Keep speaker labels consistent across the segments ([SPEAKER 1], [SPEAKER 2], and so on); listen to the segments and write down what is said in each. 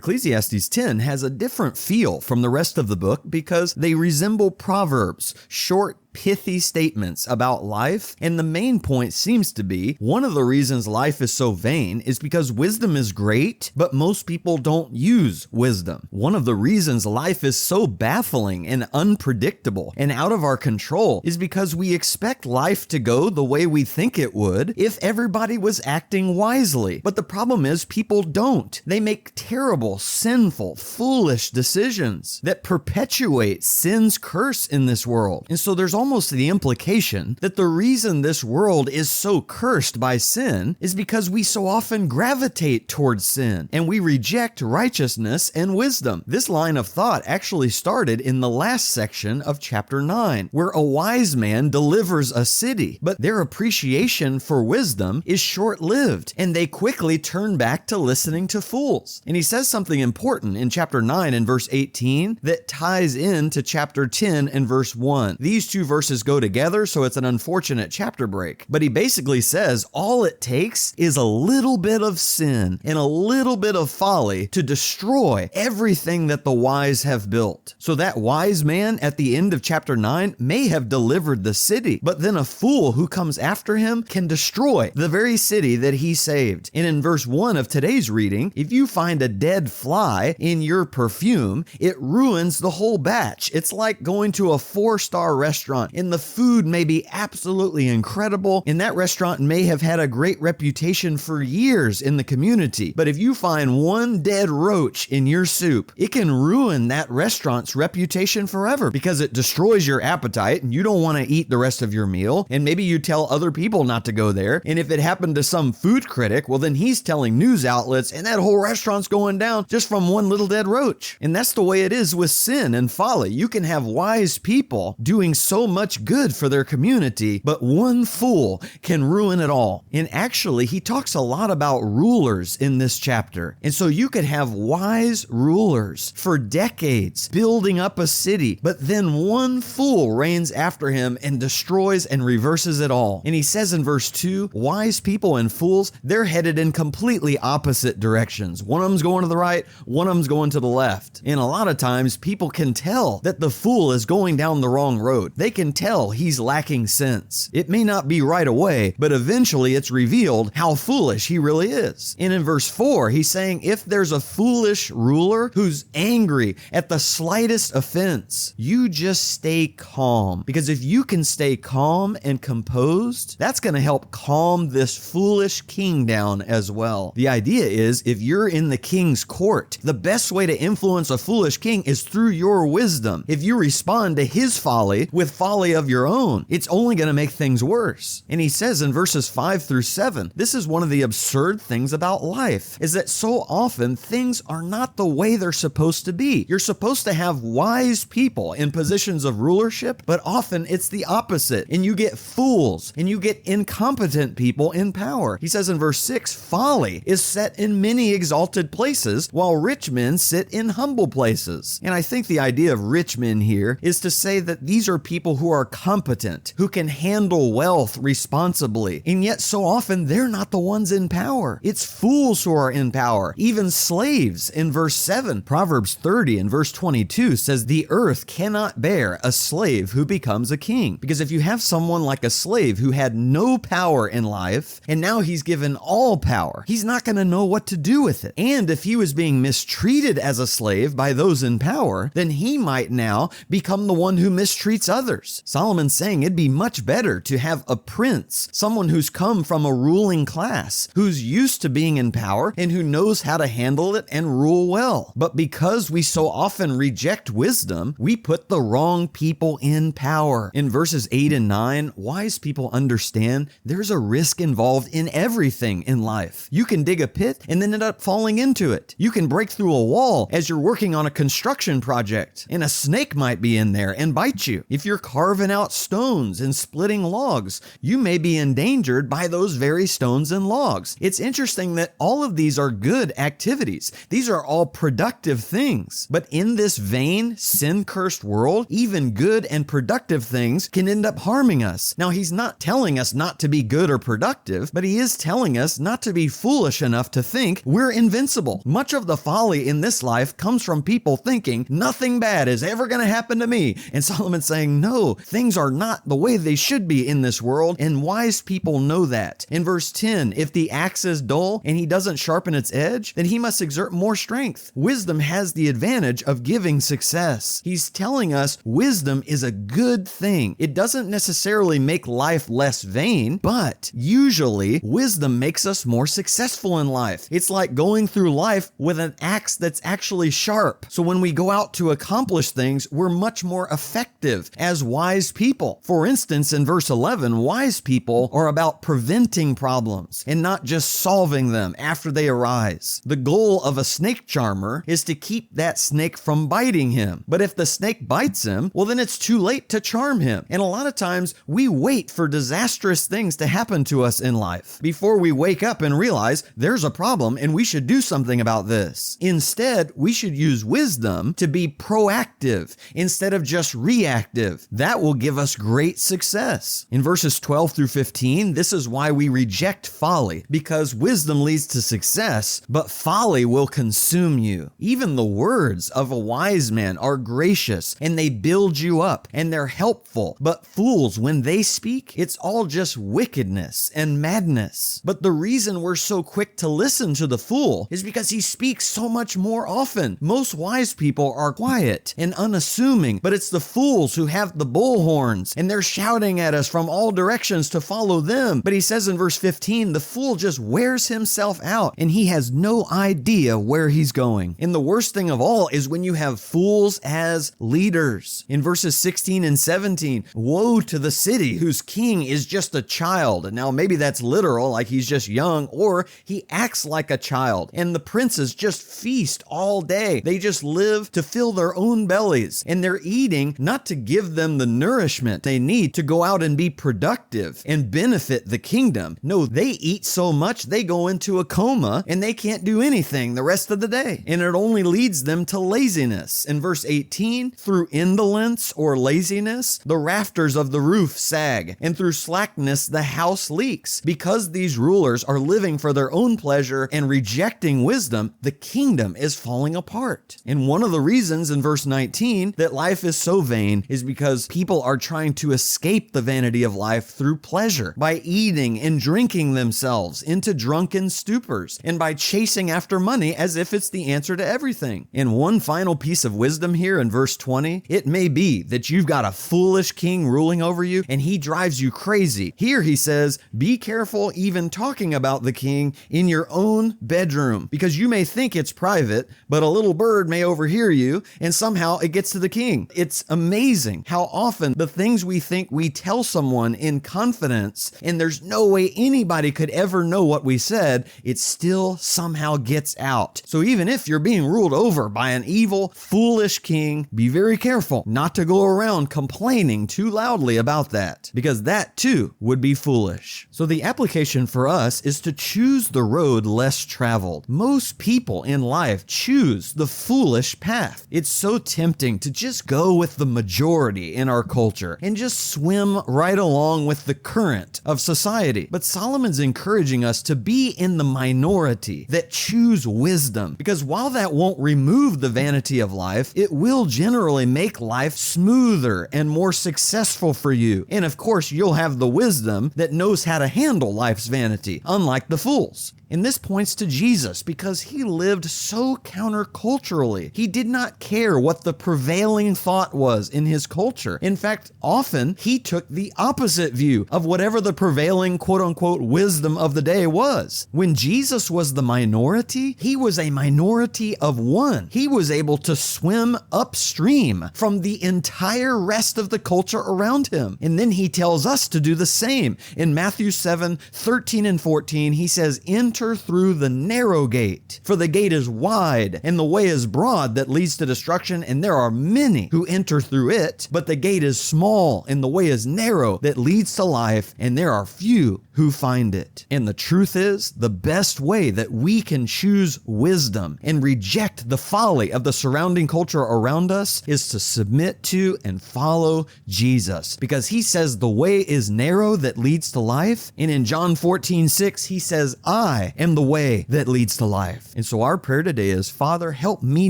[SPEAKER 1] Ecclesiastes 10 has a different feel from the rest of the book because they resemble proverbs, short, pithy statements about life, and the main point seems to be one of the reasons life is so vain is because wisdom is great, but most people don't use wisdom. One of the reasons life is so baffling and unpredictable and out of our control is because we expect life to go the way we think it would if everybody was acting wisely. But the problem is people don't. They make terrible, sinful, foolish decisions that perpetuate sin's curse in this world. And so there's almost the implication that the reason this world is so cursed by sin is because we so often gravitate towards sin and we reject righteousness and wisdom. This line of thought actually started in the last section of chapter 9, where a wise man delivers a city, but their appreciation for wisdom is short-lived and they quickly turn back to listening to fools. And he says something important in chapter 9 and verse 18 that ties into chapter 10 and verse 1. These two verses go together, so it's an unfortunate chapter break. But he basically says all it takes is a little bit of sin and a little bit of folly to destroy everything that the wise have built. So that wise man at the end of chapter 9 may have delivered the city, but then a fool who comes after him can destroy the very city that he saved. And in verse 1 of today's reading, if you find a dead fly in your perfume, it ruins the whole batch. It's like going to a 4-star restaurant and the food may be absolutely incredible and that restaurant may have had a great reputation for years in the community. But if you find one dead roach in your soup, it can ruin that restaurant's reputation forever because it destroys your appetite and you don't want to eat the rest of your meal. And maybe you tell other people not to go there. And if it happened to some food critic, well, then he's telling news outlets and that whole restaurant's going down just from one little dead roach. And that's the way it is with sin and folly. You can have wise people doing so much good for their community, but one fool can ruin it all. And actually, he talks a lot about rulers in this chapter. And so you could have wise rulers for decades building up a city, but then one fool reigns after him and destroys and reverses it all. And he says in verse 2, wise people and fools, they're headed in completely opposite directions. One of them's going to the right, one of them's going to the left. And a lot of times people can tell that the fool is going down the wrong road. They can tell he's lacking sense. It may not be right away, but eventually it's revealed how foolish he really is. And in verse 4, he's saying if there's a foolish ruler who's angry at the slightest offense, you just stay calm. Because if you can stay calm and composed, that's going to help calm this foolish king down as well. The idea is if you're in the king's court, the best way to influence a foolish king is through your wisdom. If you respond to his folly with folly of your own, it's only going to make things worse. And he says in verses 5 through 7, this is one of the absurd things about life, is that so often things are not the way they're supposed to be. You're supposed to have wise people in positions of rulership, but often it's the opposite. And you get fools and you get incompetent people in power. He says in verse 6, folly is set in many exalted places, while rich men sit in humble places. And I think the idea of rich men here is to say that these are people who are competent, who can handle wealth responsibly, and yet so often they're not the ones in power. It's fools who are in power, even slaves. In verse 7, Proverbs 30 and verse 22 says the earth cannot bear a slave who becomes a king. Because if you have someone like a slave who had no power in life, and now he's given all power, he's not going to know what to do with it. And if he was being mistreated as a slave by those in power, then he might now become the one who mistreats others. Solomon's saying it'd be much better to have a prince, someone who's come from a ruling class, who's used to being in power and who knows how to handle it and rule well. But because we so often reject wisdom, we put the wrong people in power. In verses 8 and 9, wise people understand there's a risk involved in everything in life. You can dig a pit and then end up falling into it. You can break through a wall as you're working on a construction project, and a snake might be in there and bite you. If your car carving out stones and splitting logs. You may be endangered by those very stones and logs. It's interesting that all of these are good activities. These are all productive things. But in this vain, sin-cursed world, even good and productive things can end up harming us. Now, he's not telling us not to be good or productive, but he is telling us not to be foolish enough to think we're invincible. Much of the folly in this life comes from people thinking nothing bad is ever going to happen to me. And Solomon's saying, no, things are not the way they should be in this world, and wise people know that. In verse 10, if the axe is dull and he doesn't sharpen its edge, then he must exert more strength. Wisdom has the advantage of giving success. He's telling us wisdom is a good thing. It doesn't necessarily make life less vain, but usually wisdom makes us more successful in life. It's like going through life with an axe that's actually sharp. So when we go out to accomplish things, we're much more effective as wise people. For instance, in verse 11, wise people are about preventing problems and not just solving them after they arise. The goal of a snake charmer is to keep that snake from biting him. But if the snake bites him, well, then it's too late to charm him. And a lot of times we wait for disastrous things to happen to us in life before we wake up and realize there's a problem and we should do something about this. Instead, we should use wisdom to be proactive instead of just reactive. That will give us great success. In verses 12 through 15, this is why we reject folly, because wisdom leads to success, but folly will consume you. Even the words of a wise man are gracious and they build you up and they're helpful, but fools, when they speak, it's all just wickedness and madness. But the reason we're so quick to listen to the fool is because he speaks so much more often. Most wise people are quiet and unassuming, but it's the fools who have the bullhorns and they're shouting at us from all directions to follow them. But he says in verse 15, the fool just wears himself out and he has no idea where he's going. And the worst thing of all is when you have fools as leaders. In verses 16 and 17, woe to the city whose king is just a child. Now maybe that's literal, like he's just young, or he acts like a child. And the princes just feast all day. They just live to fill their own bellies. And they're eating not to give them the nourishment they need to go out and be productive and benefit the kingdom. No, they eat so much they go into a coma and they can't do anything the rest of the day. And it only leads them to laziness. In verse 18, through indolence or laziness, the rafters of the roof sag, and through slackness the house leaks. Because these rulers are living for their own pleasure and rejecting wisdom, the kingdom is falling apart. And one of the reasons in verse 19 that life is so vain is because people are trying to escape the vanity of life through pleasure, by eating and drinking themselves into drunken stupors, and by chasing after money as if it's the answer to everything. And one final piece of wisdom here in verse 20, it may be that you've got a foolish king ruling over you and he drives you crazy. Here he says, be careful even talking about the king in your own bedroom, because you may think it's private, but a little bird may overhear you and somehow it gets to the king. It's amazing how often the things we think we tell someone in confidence and there's no way anybody could ever know what we said, it still somehow gets out. So even if you're being ruled over by an evil, foolish king, be very careful not to go around complaining too loudly about that, because that too would be foolish. So the application for us is to choose the road less traveled. Most people in life choose the foolish path. It's so tempting to just go with the majority in our culture and just swim right along with the current of society. But Solomon's encouraging us to be in the minority that choose wisdom, because while that won't remove the vanity of life, it will generally make life smoother and more successful for you. And of course, you'll have the wisdom that knows how to handle life's vanity, unlike the fools. And this points to Jesus, because he lived so counterculturally. He did not care what the prevailing thought was in his culture. In fact, often he took the opposite view of whatever the prevailing quote-unquote wisdom of the day was. When Jesus was the minority, he was a minority of one. He was able to swim upstream from the entire rest of the culture around him. And then he tells us to do the same. In Matthew 7:13 and 14, he says, "Enter enter through the narrow gate. For the gate is wide, and the way is broad that leads to destruction, and there are many who enter through it. But the gate is small, and the way is narrow that leads to life, and there are few who find it. And the truth is, the best way that we can choose wisdom and reject the folly of the surrounding culture around us is to submit to and follow Jesus. Because he says the way is narrow that leads to life. And in John 14:6, he says, I am the way that leads to life. And so our prayer today is, Father, help me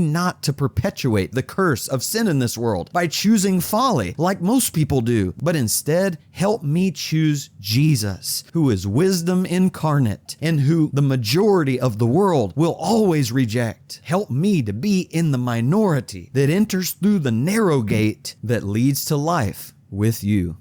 [SPEAKER 1] not to perpetuate the curse of sin in this world by choosing folly like most people do, but instead help me choose Jesus, who is wisdom incarnate and who the majority of the world will always reject. Help me to be in the minority that enters through the narrow gate that leads to life with you.